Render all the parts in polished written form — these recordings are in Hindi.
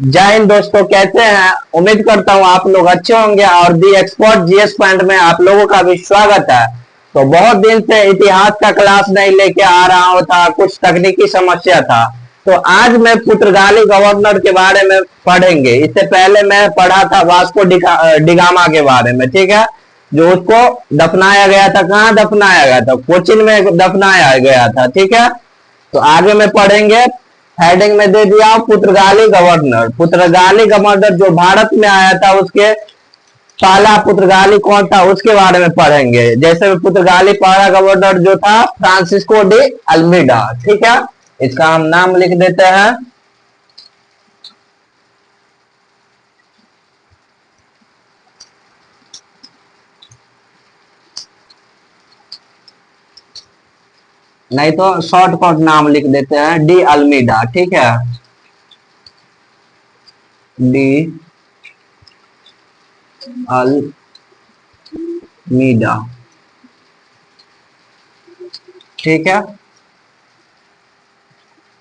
जय हिंद दोस्तों, कैसे हैं? उम्मीद करता हूँ आप लोग अच्छे होंगे और दी एक्सपर्ट जीएस पॉइंट में आप लोगों का भी स्वागत है। तो बहुत दिन से इतिहास का क्लास नहीं लेके आ रहा था, कुछ तकनीकी समस्या था। तो आज मैं पुर्तगाली गवर्नर के बारे में पढ़ेंगे। इससे पहले मैं पढ़ा था वास्को डिगामा के बारे में, ठीक है, जो उसको दफनाया गया था। कहाँ दफनाया गया था? कोचिन में दफनाया गया था, ठीक है। तो आगे में पढ़ेंगे। हेडिंग में दे दिया पुर्तगाली गवर्नर। पुर्तगाली गवर्नर जो भारत में आया था, उसके पहला पुर्तगाली कौन था उसके बारे में पढ़ेंगे। जैसे पुर्तगाली पहला गवर्नर जो था फ्रांसिस्को डी अल्मीडा, ठीक है। इसका हम नाम लिख देते हैं। नहीं तो शॉर्टकट नाम लिख देते हैं, डी अल्मीडा, ठीक है। डी अल्मीडा, ठीक है।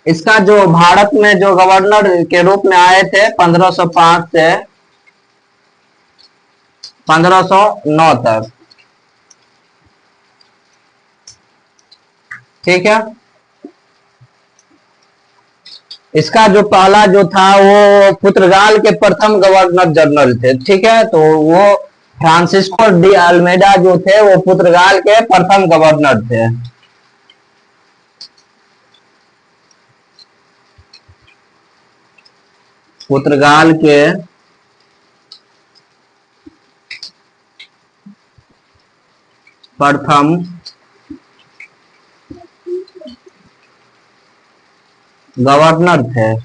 इसका जो भारत में जो गवर्नर के रूप में आए थे 1505 से 1509 तक, ठीक है। इसका जो पहला जो था वो पुर्तगाल के प्रथम गवर्नर जनरल थे, ठीक है। तो वो फ्रांसिस्को डी अल्मेडा जो थे वो पुर्तगाल के प्रथम गवर्नर थे। पुर्तगाल के प्रथम गवर्नर थे।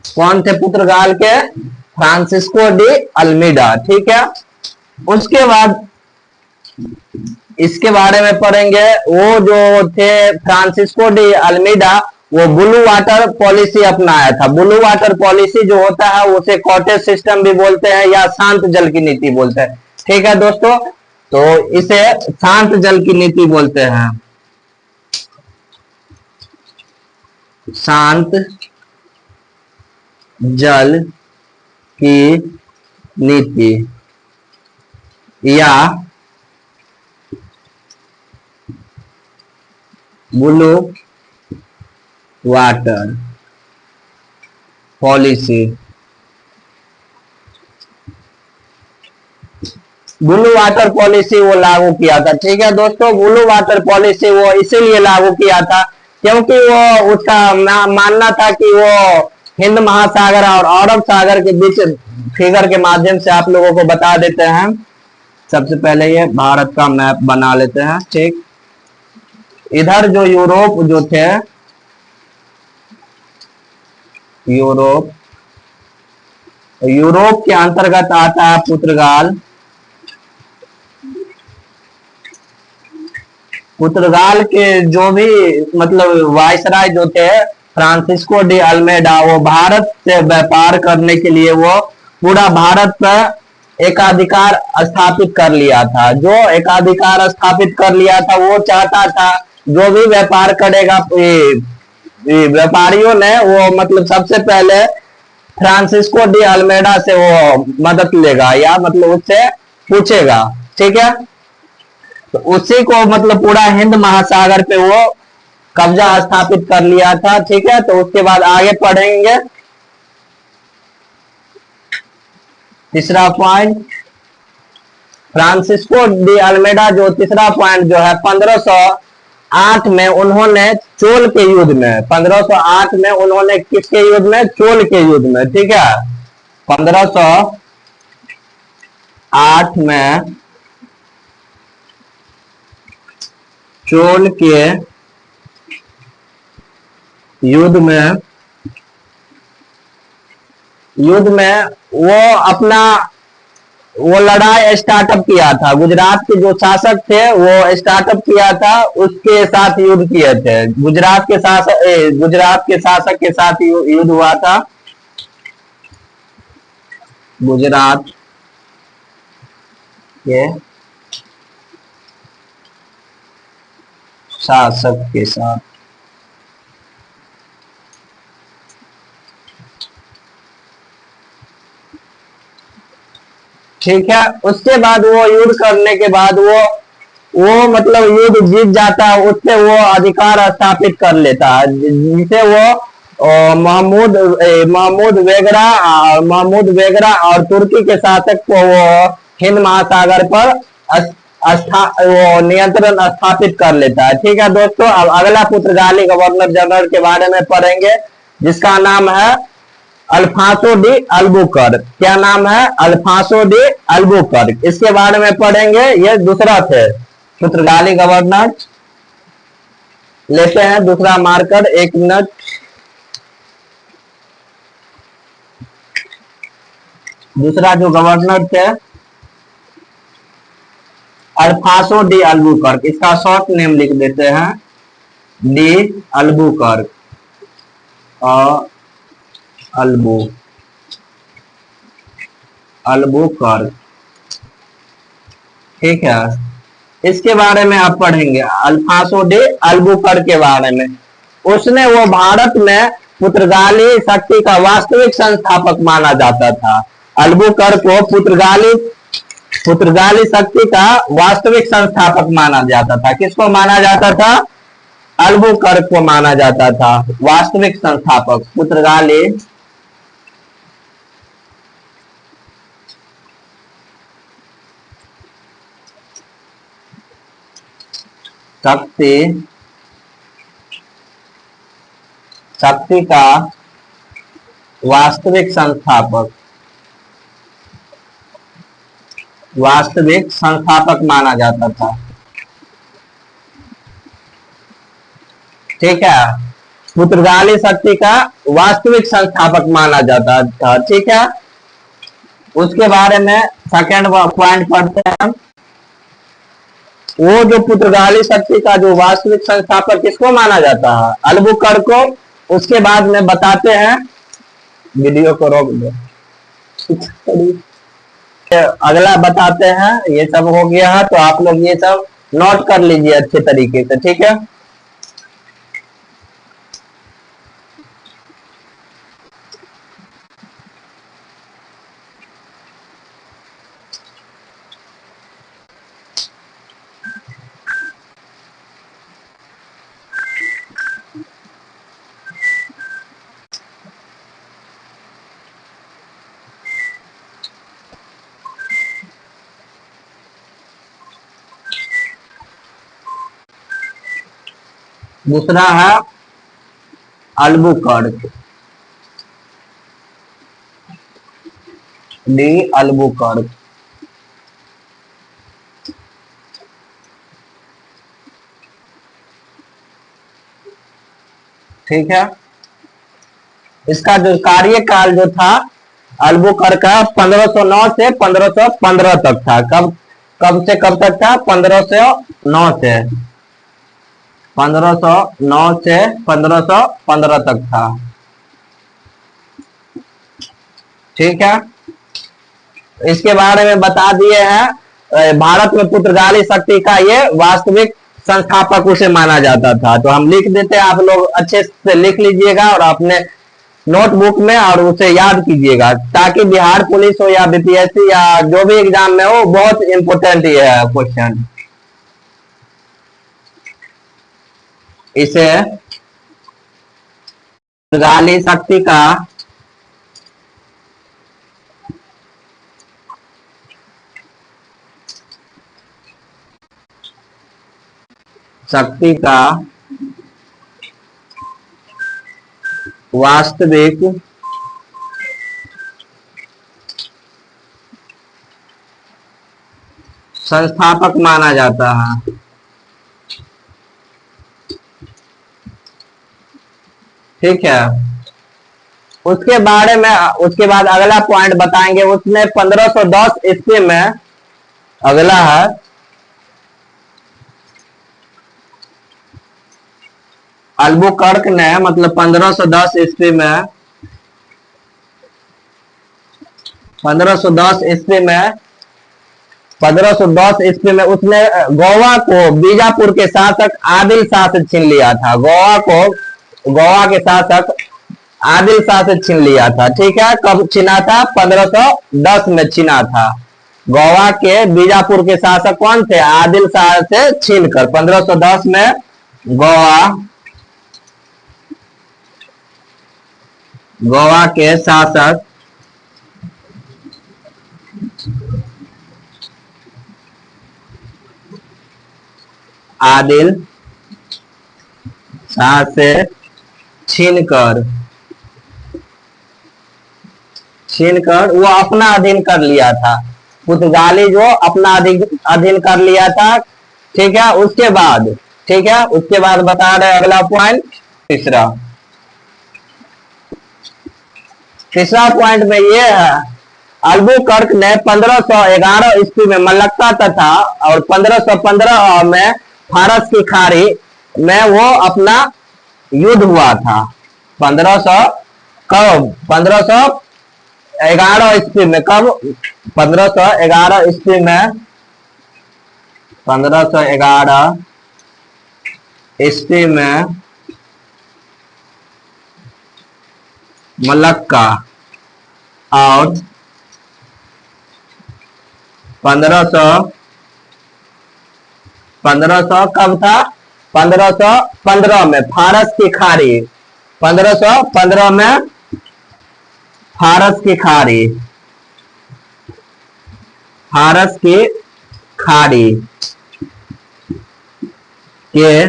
कौन थे? पुर्तगाल के फ्रांसिस्को डी अल्मीडा, ठीक है। उसके बाद इसके बारे में पढ़ेंगे। वो जो थे फ्रांसिस्को डी अल्मीडा, वो ब्लू वाटर पॉलिसी अपनाया था। ब्लू वाटर पॉलिसी जो होता है उसे कॉटेज सिस्टम भी बोलते हैं या शांत जल की नीति बोलते हैं, ठीक है दोस्तों। तो इसे शांत जल की नीति बोलते हैं, शांत जल की नीति या blue water policy. Blue water policy वो लागू किया था, ठीक है दोस्तों। ब्लू वाटर पॉलिसी वो इसीलिए लागू किया था क्योंकि वो उसका मानना था कि वो हिंद महासागर और अरब सागर के बीच फिगर के माध्यम से आप लोगों को बता देते हैं। सबसे पहले ये भारत का मैप बना लेते हैं, ठीक। इधर जो यूरोप जो थे, यूरोप यूरोप के अंतर्गत आता है पुर्तगाल। पुर्तगाल के जो भी मतलब वायसराय जो थे फ्रांसिस्को डी अल्मेडा, वो भारत से व्यापार करने के लिए वो पूरा भारत पर एकाधिकार स्थापित कर लिया था। जो एकाधिकार स्थापित कर लिया था वो चाहता था जो भी व्यापार करेगा, व्यापारियों ने वो मतलब सबसे पहले फ्रांसिस्को डी अल्मेडा से वो मदद लेगा या मतलब उससे पूछेगा, ठीक है। तो उसी को मतलब पूरा हिंद महासागर पे वो कब्जा स्थापित कर लिया था, ठीक है। तो उसके बाद आगे पढ़ेंगे। तीसरा पॉइंट, फ्रांसिस्को डी अल्मेडा जो तीसरा पॉइंट जो है 1508 में उन्होंने चोल के युद्ध में, 1508 में उन्होंने किसके युद्ध में? चोल के युद्ध में, ठीक है। 1508 में चोल के युद्ध में वो अपना वो लड़ाई स्टार्टअप किया था। गुजरात के जो शासक थे वो स्टार्टअप किया था, उसके साथ युद्ध किए थे। गुजरात के शासक के साथ युद्ध हुआ था। गुजरात के शासक के साथ ठीक है। उसके बाद वो युद्ध करने के बाद वो मतलब युद्ध जीत जाता है, उससे वो अधिकार स्थापित कर लेता है, जिसे वो महमूद वेगरा और तुर्की के शासक को वो हिंद महासागर पर वो नियंत्रण स्थापित कर लेता है। ठीक है दोस्तों, अब अगला पुर्तगाली गवर्नर जनरल के बारे में पढ़ेंगे, जिसका नाम है अल्फांसो डी अल्बुकर्क। क्या नाम है? Alfonso de Albuquerque. इसके बारे में पढ़ेंगे। ये दूसरा थे पुर्तगाली गवर्नर। लेते हैं दूसरा मार्कर, 1 मिनट। दूसरा जो गवर्नर थे अल्फांसो डी अल्बुकर्क, इसका शॉर्ट नेम लिख देते हैं डी अल्बुकर्क और अल्बुकर्क। ठीक है, इसके बारे में आप पढ़ेंगे अल्फांसो डी अल्बुकर्क के बारे में। उसने वो भारत में पुर्तगाली शक्ति का वास्तविक संस्थापक माना जाता था। अल्बुकर्क को पुर्तगाली शक्ति का वास्तविक संस्थापक माना जाता था। किसको माना जाता था? अल्बुकर्क को माना जाता था वास्तविक संस्थापक पुर्तगाली शक्ति का वास्तविक संस्थापक माना जाता था। ठीक है, पुर्तगाली शक्ति का वास्तविक संस्थापक माना जाता था। ठीक है, उसके बारे में सेकंड पॉइंट पढ़ते हैं। वो जो पुर्तगाली शक्ति का जो वास्तविक संस्थापक किसको माना जाता है? अल्बुकर्क को। उसके बाद में बताते हैं, वीडियो को रोक दो, अगला बताते हैं। ये सब हो गया है, तो आप लोग ये सब नोट कर लीजिए अच्छे तरीके से। ठीक है, दूसरा है अल्बुकर्क डी अल्बुकर्क। ठीक है, इसका जो कार्यकाल जो था अल्बुकर्क का 1509 से 1515 तक था। कब से कब तक था? 1509 से 1515 तक था। ठीक है, इसके बारे में बता दिए हैं। भारत में पुर्तगाली शक्ति का ये वास्तविक संस्थापक उसे माना जाता था। तो हम लिख देते हैं, आप लोग अच्छे से लिख लीजिएगा और अपने नोटबुक में और उसे याद कीजिएगा, ताकि बिहार पुलिस हो या बीपीएससी या जो भी एग्जाम में हो, बहुत इंपोर्टेंट ये है क्वेश्चन। इसे पुर्तगाली शक्ति का वास्तविक संस्थापक माना जाता है। ठीक है, उसके बारे में उसके बाद अगला पॉइंट बताएंगे। उसने 1510 ईस्वी में, अगला है अल्बुकर्क ने मतलब 1510 ईस्वी में 1510 ईस्वी में उसने गोवा को बीजापुर के शासक आदिल शाह से छीन लिया था। गोवा के शासक आदिल शाह से छीन लिया था। ठीक है, कब छीना था? 1510 में छीना था। गोवा के बीजापुर के शासक कौन थे? आदिल शाह से छीनकर 1510 में गोवा के शासक आदिल शाह से छीनकर वो अपना अधीन कर लिया था। पुर्तगाली जो अपना अधीन कर लिया था। ठीक है, उसके बाद बता रहे अगला पॉइंट। तीसरा पॉइंट में ये है, अल्बुकर्क ने 1511 ईस्वी में मलक्का तथा और 1515 में फारस की खाड़ी में वो अपना युद्ध हुआ था। 1511 ईस्वी में, कब? 1511 ईस्वी में, 1511 ईस्वी में मलक्का और 1500 कब था? 1515 में फारस की खाड़ी, 1515 में फारस की खाड़ी के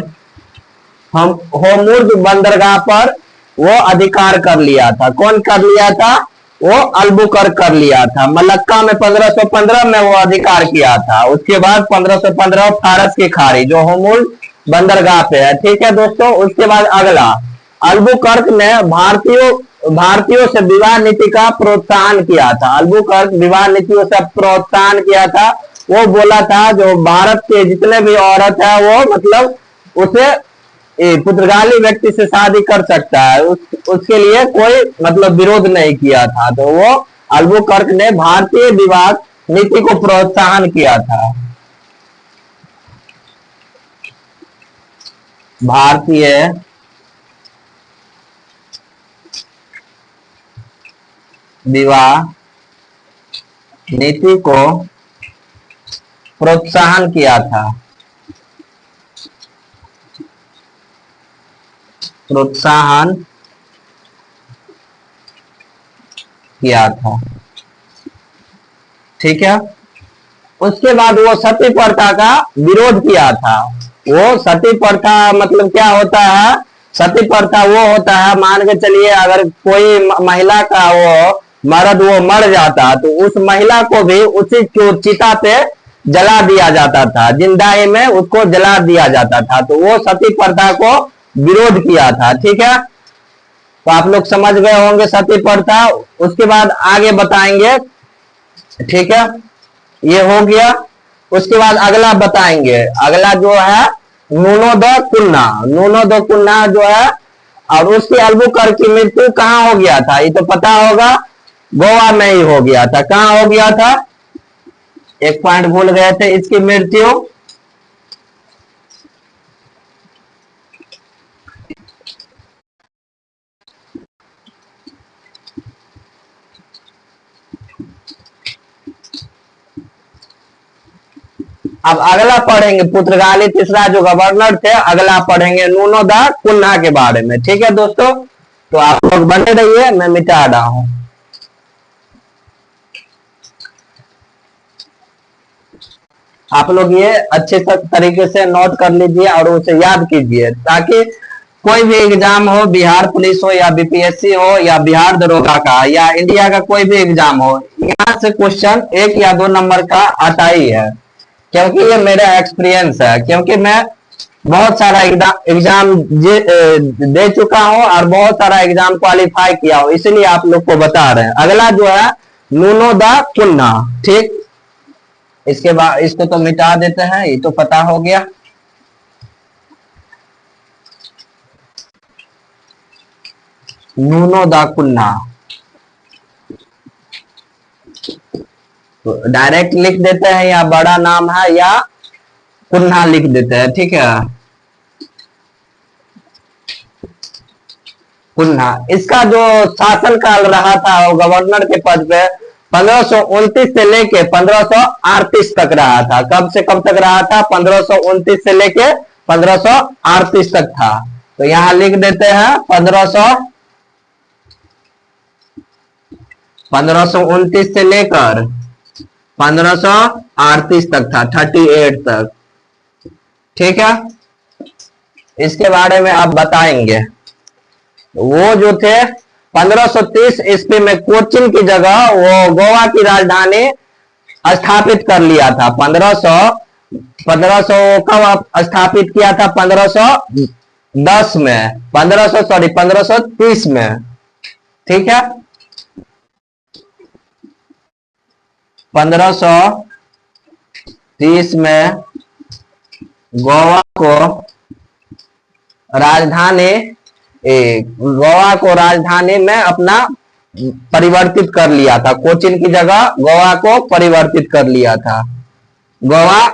हम होर्मुज बंदरगाह पर वो अधिकार कर लिया था। कौन कर लिया था? वो अल्बुकर्क कर लिया था। मलक्का में 1515 में वो अधिकार किया था। उसके बाद 1515 फारस की खाड़ी जो होर्मुज बंदरगाह पे है। ठीक है दोस्तों, उसके बाद अगला, अल्बुकर्क ने भारतीयों से विवाह नीति का प्रोत्साहन किया था। अल्बुकर्क विवाह नीतियों से प्रोत्साहन किया था। वो बोला था जो भारत के जितने भी औरत है वो मतलब उसे पुर्तगाली व्यक्ति से शादी कर सकता है, उसके लिए कोई मतलब विरोध नहीं किया था। तो वो अल्बुकर्क ने भारतीय विवाह नीति को प्रोत्साहन किया था। भारतीय विवाह नीति को प्रोत्साहन किया था। ठीक है, उसके बाद वो सती प्रथा का विरोध किया था। वो सती प्रथा मतलब क्या होता है? सती प्रथा वो होता है, मान के चलिए अगर कोई महिला का वो मर्द वो मर जाता तो उस महिला को भी उसी चिता पे जला दिया जाता था, जिंदा ही में उसको जला दिया जाता था। तो वो सती प्रथा को विरोध किया था। ठीक है, तो आप लोग समझ गए होंगे सती प्रथा। उसके बाद आगे बताएंगे। ठीक है, ये हो गया। उसके बाद अगला बताएंगे, अगला जो है नूनो द कुन्ना जो है, और उसकी अल्बुकर्क की मृत्यु कहाँ हो गया था? ये तो पता होगा, गोवा में ही हो गया था। कहाँ हो गया था? एक पॉइंट भूल गए थे, इसकी मृत्यु अब अगला पढ़ेंगे पुर्तगाली तीसरा जो गवर्नर थे, अगला पढ़ेंगे नूनो द कुन्हा के बारे में। ठीक है दोस्तों, तो आप लोग बने रहिए, मैं मिटा रहा हूं। आप लोग ये अच्छे तरीके से नोट कर लीजिए और उसे याद कीजिए, ताकि कोई भी एग्जाम हो, बिहार पुलिस हो या बीपीएससी हो या बिहार दरोगा का या इंडिया का कोई भी एग्जाम हो, यहाँ से क्वेश्चन 1 या 2 नंबर का आता ही है। क्योंकि ये मेरा एक्सपीरियंस है, क्योंकि मैं बहुत सारा एग्जाम दे चुका हूं और बहुत सारा एग्जाम क्वालिफाई किया हूं, इसलिए आप लोग को बता रहे हैं। अगला जो है नूनो द कुन्हा। ठीक, इसके बाद इसको तो मिटा देते हैं, ये तो पता हो गया। नूनो द कुन्हा तो डायरेक्ट लिख देते हैं, या बड़ा नाम है या कुन्हा लिख देते हैं। ठीक है, कुन्हा। इसका जो शासन काल रहा था वो गवर्नर के पद पे 1529 से लेके 1538 तक रहा था। कब से कब तक रहा था? 1529 से लेके 1538 तक था। तो यहां लिख देते हैं 1529 से लेकर 1538 तक था, 38 तक। ठीक है, इसके बारे में आप बताएंगे। वो जो थे 1530 ईस्वी में कोचिन की जगह वो गोवा की राजधानी स्थापित कर लिया था। 1500 कब स्थापित किया था? 1510 में, 1530 में। ठीक है, 1530 में गोवा को राजधानी में अपना परिवर्तित कर लिया था। कोचिन की जगह गोवा को परिवर्तित कर लिया था, गोवा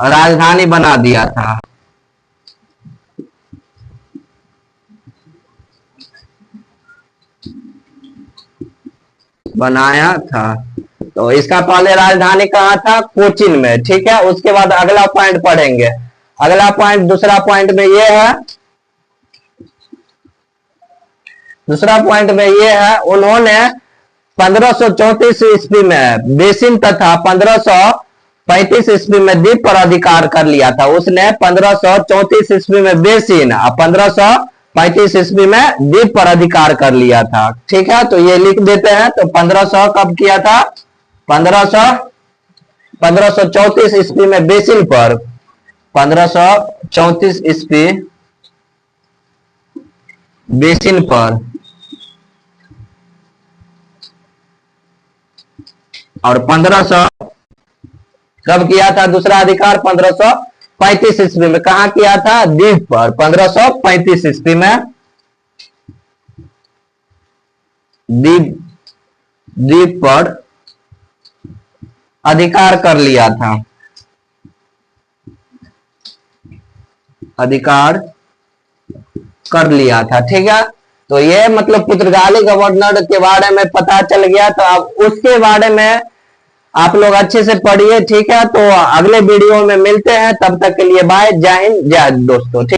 राजधानी बना दिया था। बनाया था। तो इसका पहले राजधानी कहाँ था? कोचिन में। ठीक है, उसके बाद अगला पॉइंट पढ़ेंगे। अगला पॉइंट, दूसरा पॉइंट में ये है, उन्होंने 1534 ईस्वी में बेसिन तथा 1535 ईस्वी में द्वीप पर अधिकार कर लिया था। उसने 1534 ईस्वी में बेसिन और 1535 ईस्वी में द्वीप पर अधिकार कर लिया था। ठीक है, तो ये लिख देते हैं। तो 1500 कब किया था? 1534 ईस्वी में बेसिन पर, 1534 ईस्वी बेसिन पर, और 1500 कब किया था दूसरा अधिकार? 1535 ईस्वी में। कहा किया था? द्वीप पर, 1535 ईस्वी में द्वीप पर अधिकार कर लिया था, अधिकार कर लिया था। ठीक है, तो ये मतलब पुर्तगाली गवर्नर के बारे में पता चल गया। तो अब उसके बारे में आप लोग अच्छे से पढ़िए। ठीक है, तो अगले वीडियो में मिलते हैं, तब तक के लिए बाय। जय हिंद, जय दोस्तों। ठीक।